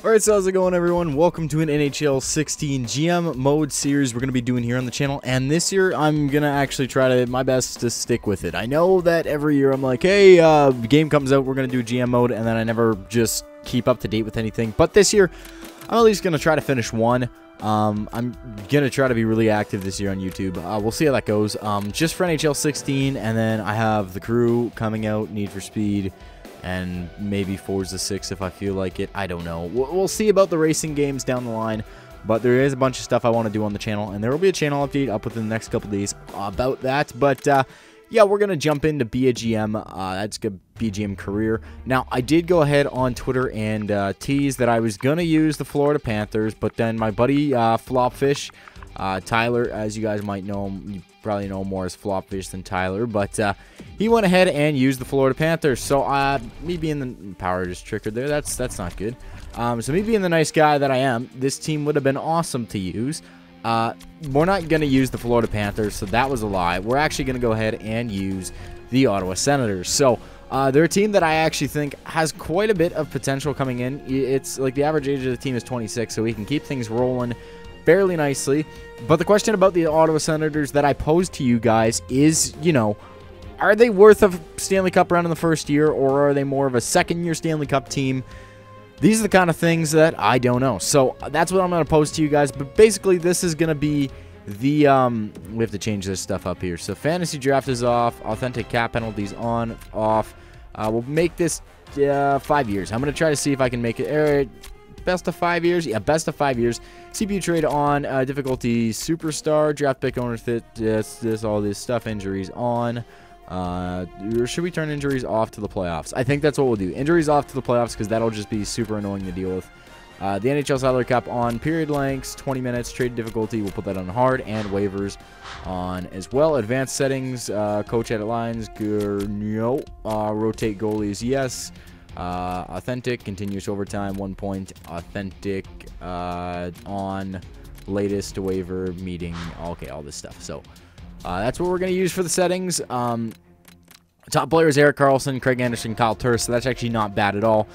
Alright, so how's it going, everyone? Welcome to an NHL 16 GM mode series we're going to be doing here on the channel, and this year I'm going to actually try my best to stick with it. I know that every year I'm like, hey, the game comes out, we're going to do GM mode, and then I never just keep up to date with anything. But this year, I'm at least going to try to finish one. I'm going to try to be really active this year on YouTube. We'll see how that goes. Just for NHL 16, and then I have The Crew coming out, Need for Speed, and maybe Forza 6 if I feel like it. I don't know. We'll see about the racing games down the line, but there is a bunch of stuff I want to do on the channel, and there will be a channel update up within the next couple days about that. But yeah, we're going to jump into be a GM. That's good, be a GM career. Now, I did go ahead on Twitter and tease that I was going to use the Florida Panthers, but then my buddy Flopfish, Tyler, as you guys might know him, you probably know him more as Flopfish than Tyler, but he went ahead and used the Florida Panthers. So me being the power just triggered there, that's not good. So me being the nice guy that I am, this team would have been awesome to use. We're not going to use the Florida Panthers, so that was a lie. We're actually going to go ahead and use the Ottawa Senators. So they're a team that I actually think has quite a bit of potential coming in. It's like the average age of the team is 26, so we can keep things rolling fairly nicely. But the question about the Ottawa Senators that I posed to you guys is, you know, are they worth a Stanley Cup round in the first year, or are they more of a second-year Stanley Cup team? These are the kind of things that I don't know. So that's what I'm going to pose to you guys. But basically, this is going to be the we have to change this stuff up here. So fantasy draft is off. Authentic cap penalties on, off. We'll make this 5 years. I'm going to try to see if I can make it best of 5 years. Yeah, best of 5 years. CPU trade on, difficulty superstar, draft pick owner fit, all this stuff, injuries on. Or should we turn injuries off to the playoffs? I think that's what we'll do. Injuries off to the playoffs, because that'll just be super annoying to deal with. The NHL salary cap on, period lengths, 20 minutes, trade difficulty, we'll put that on hard, and waivers on as well. Advanced settings, coach edit lines, no. Rotate goalies, yes. Authentic, continuous overtime, 1 point. Authentic, on, latest waiver, meeting, okay, all this stuff. So that's what we're going to use for the settings. Top players, Erik Karlsson, Craig Anderson, Kyle Turris. So that's actually not bad at all.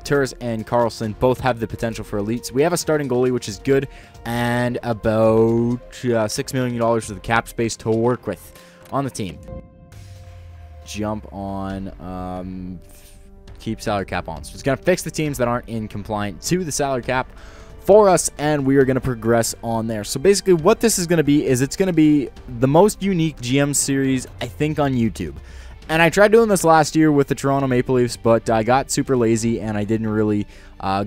Turris and Karlsson both have the potential for elites. We have a starting goalie, which is good, and about $6 million for the cap space to work with on the team. Jump on, keep salary cap on. So it's going to fix the teams that aren't in compliant to the salary cap for us, and we are going to progress on there. So basically what this is going to be is it's going to be the most unique GM series, I think, on YouTube. And I tried doing this last year with the Toronto Maple Leafs, but I got super lazy and I didn't really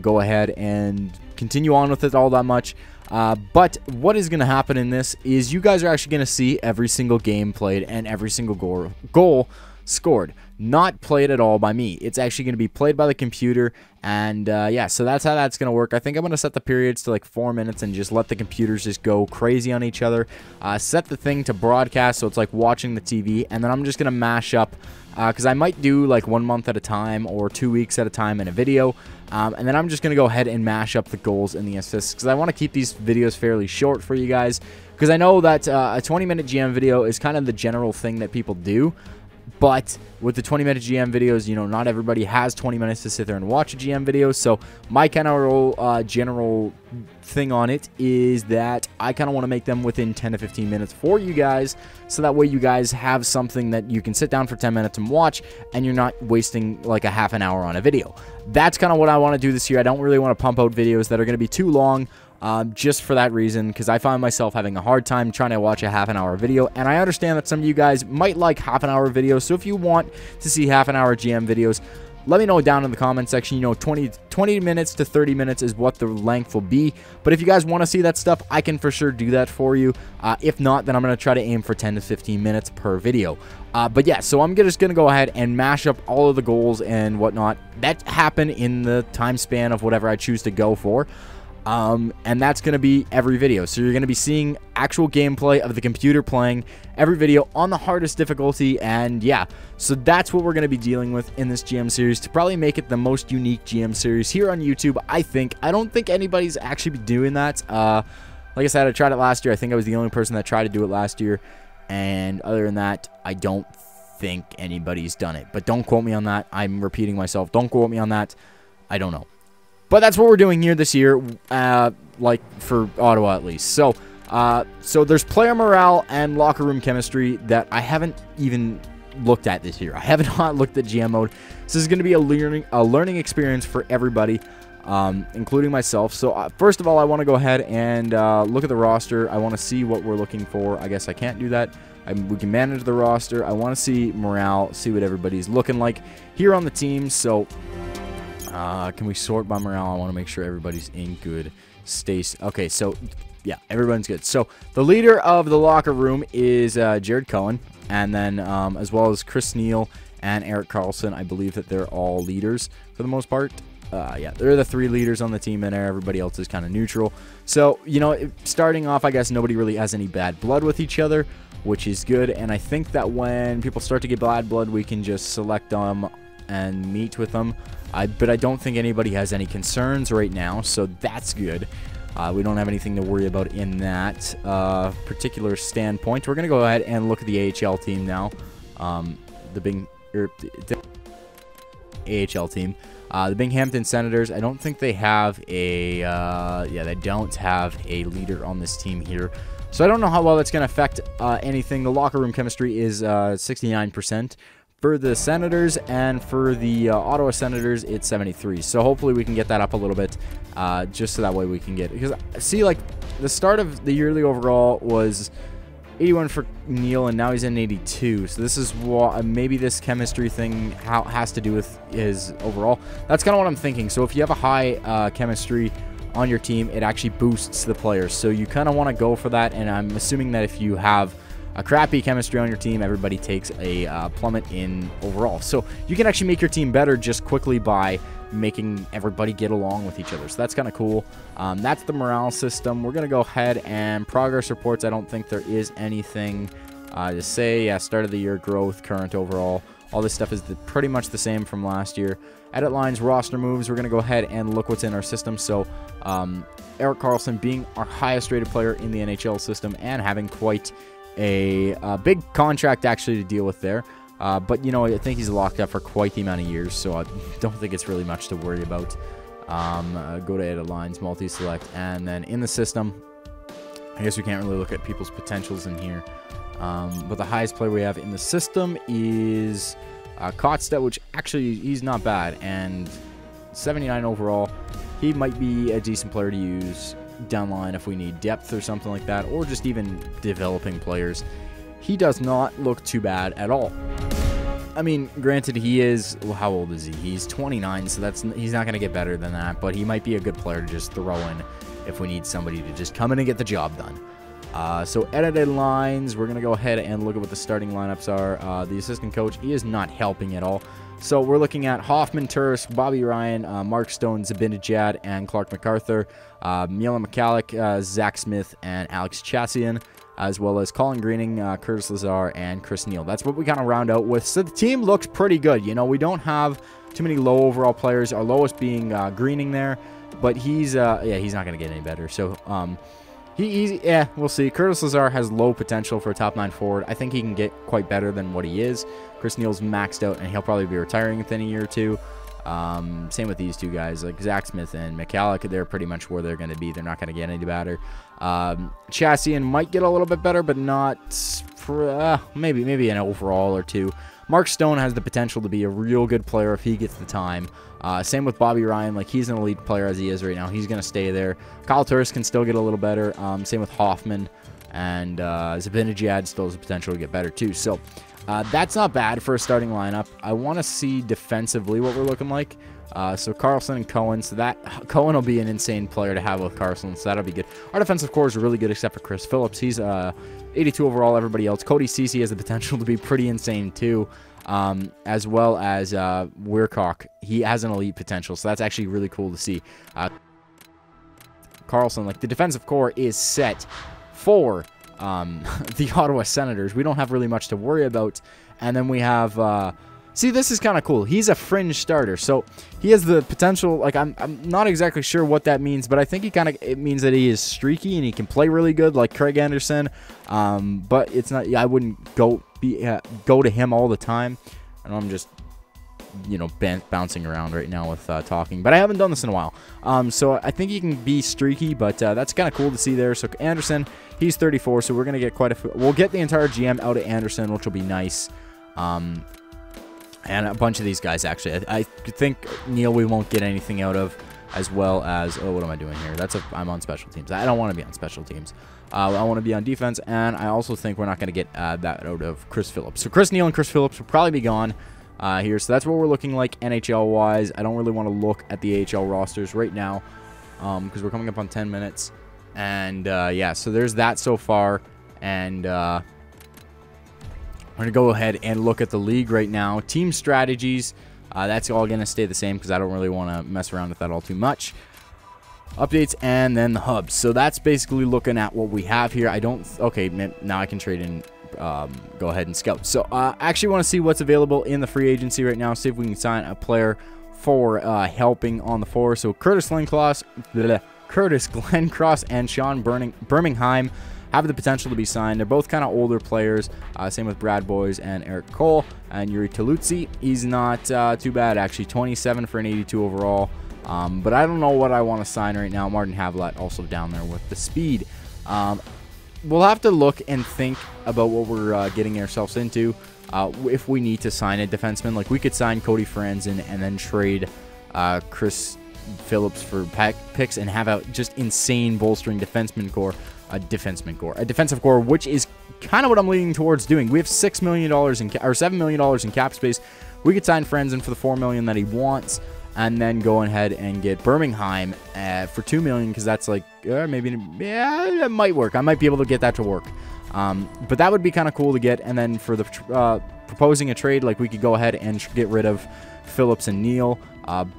go ahead and continue on with it all that much. But what is going to happen in this is you guys are actually going to see every single game played and every single goal scored. Not played at all by me. It's actually going to be played by the computer, and yeah, so that's how that's going to work. I think I'm going to set the periods to like 4 minutes and just let the computers just go crazy on each other. Set the thing to broadcast, so it's like watching the TV, and then I'm just going to mash up, because I might do like 1 month at a time or 2 weeks at a time in a video, and then I'm just going to go ahead and mash up the goals and the assists, because I want to keep these videos fairly short for you guys, because I know that a 20-minute GM video is kind of the general thing that people do. But with the 20-minute GM videos, you know, not everybody has 20 minutes to sit there and watch a GM video. So my kind of general thing on it is that I kind of want to make them within 10 to 15 minutes for you guys. So that way you guys have something that you can sit down for 10 minutes and watch, and you're not wasting like a half an hour on a video. That's kind of what I want to do this year. I don't really want to pump out videos that are going to be too long. Just for that reason, because I find myself having a hard time trying to watch a half-an-hour video, and I understand that some of you guys might like half-an-hour videos, so if you want to see half-an-hour GM videos, let me know down in the comment section. You know, 20 minutes to 30 minutes is what the length will be, but if you guys want to see that stuff, I can for sure do that for you. If not, then I'm going to try to aim for 10 to 15 minutes per video. But yeah, so I'm just going to go ahead and mash up all of the goals and whatnot that happen in the time span of whatever I choose to go for. And that's going to be every video. So you're going to be seeing actual gameplay of the computer playing every video on the hardest difficulty. And yeah, so that's what we're going to be dealing with in this GM series to probably make it the most unique GM series here on YouTube. I don't think anybody's actually been doing that. Like I said, I tried it last year. I think I was the only person that tried to do it last year. And other than that, I don't think anybody's done it. But don't quote me on that. I'm repeating myself. Don't quote me on that. I don't know. But that's what we're doing here this year, like for Ottawa at least. So there's player morale and locker room chemistry that I haven't even looked at this year. I have not looked at GM mode. This is going to be a learning experience for everybody, including myself. So first of all, I want to go ahead and look at the roster. I want to see what we're looking for. I guess I can't do that. We can manage the roster. I want to see morale, see what everybody's looking like here on the team. So can we sort by morale? I want to make sure everybody's in good state. Okay, so yeah, everyone's good. So the leader of the locker room is Jared Cohen, and then as well as Chris Neal and Eric Carlson. I believe that they're all leaders for the most part. Yeah, they're the 3 leaders on the team, and everybody else is kind of neutral. So, you know, starting off, I guess nobody really has any bad blood with each other, which is good. And I think that when people start to get bad blood, we can just select them and meet with them. But I don't think anybody has any concerns right now, so that's good. We don't have anything to worry about in that particular standpoint. We're going to go ahead and look at the AHL team now. The AHL team. The Binghamton Senators, I don't think they have a, they don't have a leader on this team here. So I don't know how well that's going to affect anything. The locker room chemistry is 69% for the Senators, and for the Ottawa Senators, it's 73%. So hopefully we can get that up a little bit, just so that way we can get, because see, like, the start of the yearly overall was 81 for Neal, and now he's in 82. So this is what maybe this chemistry thing has to do with his overall. That's kind of what I'm thinking. So if you have a high chemistry on your team, it actually boosts the players. So you kind of want to go for that. And I'm assuming that if you have a crappy chemistry on your team, everybody takes a plummet in overall. So you can actually make your team better just quickly by making everybody get along with each other. So that's kind of cool. That's the morale system. We're going to go ahead and progress reports. I don't think there is anything to say. Yeah, start of the year, growth, current overall. All this stuff is pretty much the same from last year. Edit lines, roster moves. We're going to go ahead and look what's in our system. So Eric Carlson being our highest rated player in the NHL system and having quite a big contract actually to deal with there. But, you know, I think he's locked up for quite the amount of years, so I don't think it's really much to worry about. Go to edit lines, multi-select, and then in the system, I guess we can't really look at people's potentials in here. But the highest player we have in the system is Kotstedt, which actually he's not bad, and 79 overall. He might be a decent player to use down the line if we need depth or something like that, or just even developing players. He does not look too bad at all. I mean, granted, he is, well, how old is he? He's 29, so he's not going to get better than that, but he might be a good player to just throw in if we need somebody to just come in and get the job done. So edited lines, we're going to go ahead and look at what the starting lineups are. The assistant coach, he is not helping at all. So we're looking at Hoffman, Turris, Bobby Ryan, Mark Stone, Zabinajad, and Clark MacArthur, Miela McCallick, Zach Smith, and Alex Chassian, as well as Colin Greening, Curtis Lazar, and Chris Neal. That's what we kind of round out with. So the team looks pretty good. You know, we don't have too many low overall players. Our lowest being Greening there, but he's not going to get any better. So we'll see. Curtis Lazar has low potential for a top 9 forward. I think he can get quite better than what he is. Chris Neal's maxed out, and he'll probably be retiring within a year or two. Same with these two guys, like Zach Smith and McCallick. They're pretty much where they're going to be. They're not going to get any better. Chassian might get a little bit better, but not for maybe an overall or two. Mark Stone has the potential to be a real good player if he gets the time. Same with Bobby Ryan. Like, he's an elite player as he is right now. He's going to stay there. Kyle Turris can still get a little better. Same with Hoffman. And Zabinajad still has the potential to get better too. So that's not bad for a starting lineup. I want to see defensively what we're looking like. So Carlson and Cohen. So that Cohen will be an insane player to have with Carlson. So that'll be good. Our defensive core is really good except for Chris Phillips. He's 82 overall. Everybody else. Cody Ceci has the potential to be pretty insane too. As well as Weircock. He has an elite potential. So that's actually really cool to see. Carlson, like, the defensive core is set for the Ottawa Senators. We don't have really much to worry about. And then we have see, this is kind of cool. He's a fringe starter, so he has the potential. Like, I'm not exactly sure what that means, but I think it means that he is streaky and he can play really good, like Craig Anderson. But it's not. I wouldn't go to him all the time. And I'm just you know, bouncing around right now with talking. But I haven't done this in a while. So I think he can be streaky, but that's kind of cool to see there. So Anderson, he's 34, so we're going to get quite a few. We'll get the entire GM out of Anderson, which will be nice. And a bunch of these guys, actually. I think Neil we won't get anything out of, as well as... Oh, what am I doing here? I'm on special teams. I don't want to be on special teams. I want to be on defense, and I also think we're not going to get that out of Chris Phillips. So Chris Neil and Chris Phillips will probably be gone here. So that's what we're looking like NHL-wise. I don't really want to look at the AHL rosters right now because we're coming up on 10 minutes. And, yeah, so there's that so far. And we're going to go ahead and look at the league right now. Team strategies, that's all going to stay the same because I don't really want to mess around with that all too much. Updates, and then the hubs. So that's basically looking at what we have here. Okay, now I can trade in, go ahead and scout. So I actually want to see what's available in the free agency right now, see if we can sign a player for helping on the floor. So Curtis Glencross and Sean Birmingham have the potential to be signed. They're both kind of older players. Same with Brad Boys and Eric Cole. And Yuri Talutsi, he's not too bad, actually. 27 for an 82 overall. But I don't know what I want to sign right now. Martin Havlat also down there with the speed. We'll have to look and think about what we're getting ourselves into. If we need to sign a defenseman, like we could sign Cody Franzen and then trade Chris Phillips for picks and have a just insane bolstering defensive core, which is kind of what I'm leaning towards doing. We have $6 million or $7 million in cap space. We could sign Franzen for the $4 million that he wants, and then go ahead and get Birmingham for $2 million, because that's like maybe, yeah, it might work. I might be able to get that to work. But that would be kind of cool to get. And then for the proposing a trade, like we could go ahead and get rid of Phillips and Neal,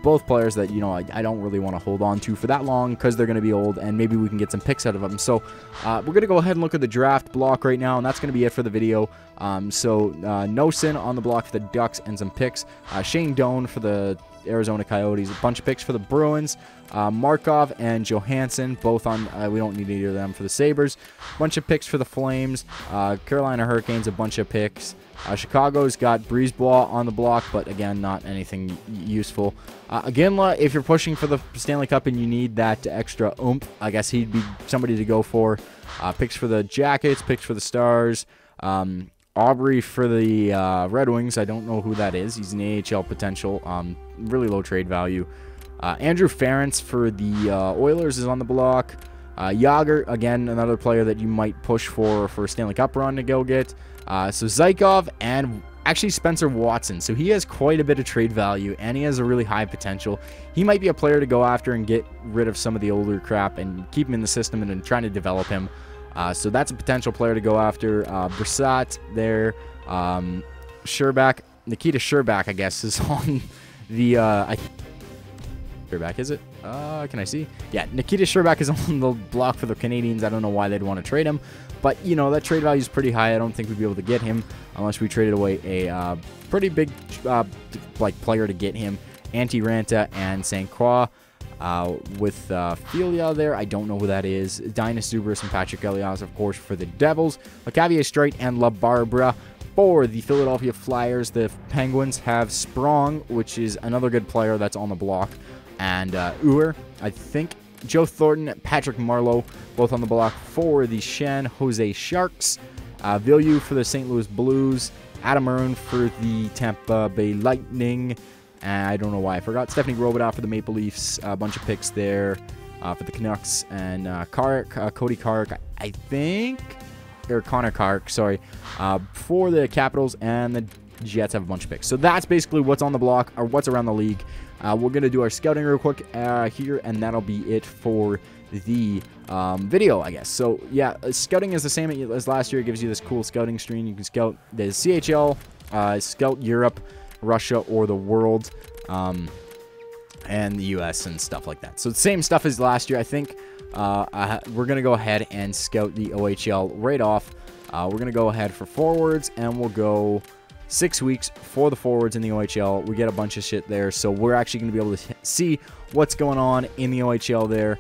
both players that, you know, I don't really want to hold on to for that long because they're going to be old, and maybe we can get some picks out of them. So we're going to go ahead and look at the draft block right now, and that's going to be it for the video. Nosen on the block for the Ducks and some picks. Shane Doan for the Arizona Coyotes, a bunch of picks for the Bruins. Markov and Johansson, both on, we don't need either of them for the Sabres. Bunch of picks for the Flames. Carolina Hurricanes, a bunch of picks. Chicago's got Brisebois on the block, but again, not anything useful. Again, if you're pushing for the Stanley Cup and you need that extra oomph, I guess he'd be somebody to go for. Picks for the Jackets, picks for the Stars. Aubrey for the Red Wings. I don't know who that is. He's an AHL potential. Really low trade value. Andrew Ferentz for the Oilers is on the block. Yager, again, another player that you might push for a Stanley Cup run to go get. So Zykov and actually Spencer Watson. So he has quite a bit of trade value, and he has a really high potential. He might be a player to go after and get rid of some of the older crap and keep him in the system and then trying to develop him. So that's a potential player to go after. Brissat there. Sherbak. Nikita Sherbak, I guess, is on the... Sherbak, is it? Can I see? Yeah, Nikita Sherbak is on the block for the Canadians. I don't know why they'd want to trade him. But, you know, that trade value is pretty high. I don't think we'd be able to get him unless we traded away a pretty big player to get him. Antti Ranta and St. Croix. With Filia there, I don't know who that is. Dinas Zubris and Patrick Elias, of course, for the Devils. LeCavier Streit and La Barbara for the Philadelphia Flyers. The Penguins have Sprong, which is another good player that's on the block. And Uer, I think. Joe Thornton, Patrick Marleau, both on the block for the San Jose Sharks. Villieu for the St. Louis Blues. Adam Maroon for the Tampa Bay Lightning. I don't know why I forgot. Stephanie Robidoux for the Maple Leafs. A bunch of picks there for the Canucks. And Cody Kark, I think. Or Connor Kark, sorry. For the Capitals, and the Jets have a bunch of picks. So that's basically what's on the block, or what's around the league. We're going to do our scouting real quick here, and that'll be it for the video, I guess. So, yeah, scouting is the same as last year. It gives you this cool scouting screen. You can scout the CHL, scout Europe, Russia, or the world, and the US and stuff like that. So the same stuff as last year. I think we're going to go ahead and scout the OHL right off. We're going to go ahead for forwards, and we'll go 6 weeks for the forwards in the OHL. We get a bunch of shit there, so we're actually going to be able to see what's going on in the OHL there.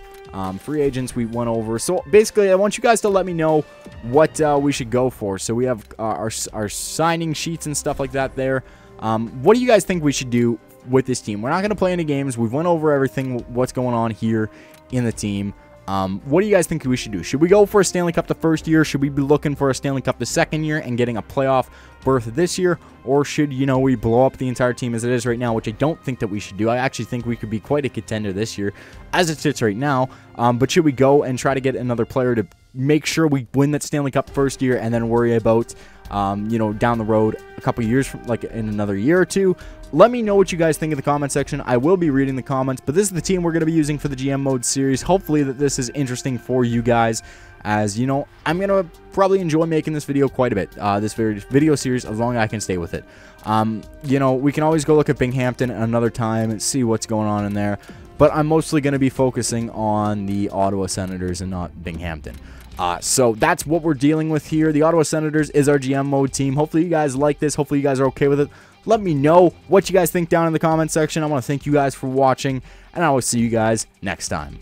Free agents we went over. So basically, I want you guys to let me know what we should go for. So we have our signing sheets and stuff like that there. What do you guys think we should do with this team? We're not going to play any games. We've went over everything, what's going on here in the team. What do you guys think we should do? Should we go for a Stanley Cup the first year? Should we be looking for a Stanley Cup the second year and getting a playoff berth this year? Or should, you know, we blow up the entire team as it is right now, which I don't think that we should do. I actually think we could be quite a contender this year as it sits right now. But should we go and try to get another player to make sure we win that Stanley Cup first year and then worry about, you know, down the road a couple years, from, like in another year or two? Let me know what you guys think in the comment section. I will be reading the comments, but this is the team we're going to be using for the GM mode series. Hopefully that this is interesting for you guys, as you know, I'm going to probably enjoy making this video quite a bit, this video series, as long as I can stay with it. You know, we can always go look at Binghamton another time and see what's going on in there, but I'm mostly going to be focusing on the Ottawa Senators and not Binghamton. So that's what we're dealing with here. The Ottawa Senators is our GM mode team. Hopefully you guys like this. Hopefully you guys are okay with it. Let me know what you guys think down in the comment section. I want to thank you guys for watching, and I will see you guys next time.